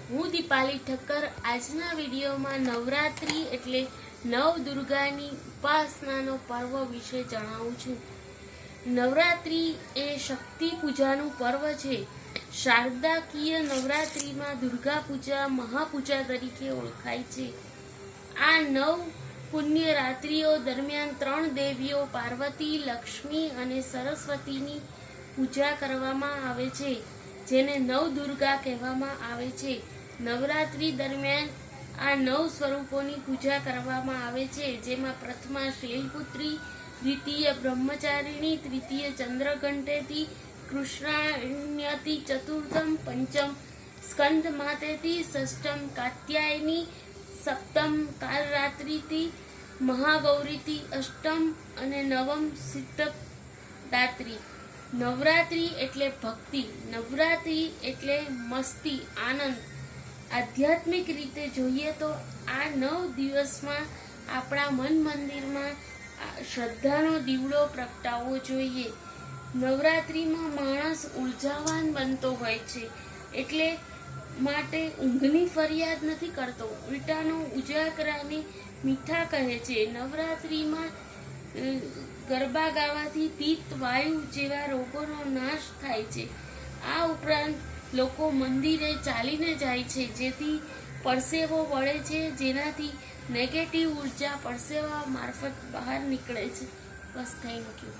હું દીપાલી ઠક્કર આજના વિડીયોમાં નવરાત્રિ એટલે નવ દુર્ગાની ઉપાસનાનો પર્વ વિશે જણાવું છું. નવરાત્રિ એ શક્તિ પૂજાનું પર્વ છે. શારદાકીય નવરાત્રિમાં દુર્ગા પૂજા મહાપૂજા તરીકે ઓળખાય છે. આ 9 પુણ્ય રાત્રિઓ દરમિયાન 3 દેવીઓ પાર્વતી, લક્ષ્મી અને સરસ્વતીની પૂજા કરવામાં આવે છે, જેને નવદુર્ગા કહેવામાં આવે છે. નવરાત્રી દરમિયાન આ 9 સ્વરૂપોની પૂજા કરવામાં આવે છે, જેમાં પ્રથમા શૈલપુત્રી, દ્વિતીય બ્રહ્મચારિણી, તૃતીય ચંદ્રઘંટેતી, કૃષ્ણાન્યતી, ચતુર્થમ પંચમ સ્કંદ માતેતી, ષષ્ઠમ કાત્યાયની, સપ્તમ કાલરાત્રિથી, મહાગૌરીથી, અષ્ટમ અને નવમ સિદ્ધદાત્રી. નવરાત્રી એટલે ભક્તિ, નવરાત્રી એટલે મસ્તી, આનંદ. આધ્યાત્મિક રીતે જોઈએ તો આ 9 દિવસમાં આપણા મન મંદિરમાં શ્રદ્ધાનો દીવડો પ્રગટાવવો જોઈએ. નવરાત્રિમાં માણસ ઉર્જાવાન બનતો હોય છે, એટલે માટે ઊંઘની ફરિયાદ નથી કરતો, ઉલટાનો ઉજાગરાને મીઠા કહે છે. નવરાત્રિમાં ગરબા ગાવાથી પિત્ત, વાયુ જેવા રોગોનો નાશ થાય છે. આ ઉપરાંત લોકો મંદિરે ચાલીને જાય છે, જેથી પરસેવો વળે છે, જેનાથી નેગેટિવ ઉર્જા પરસેવા મારફત બહાર નીકળે છે. બસ, થેન્ક યુ.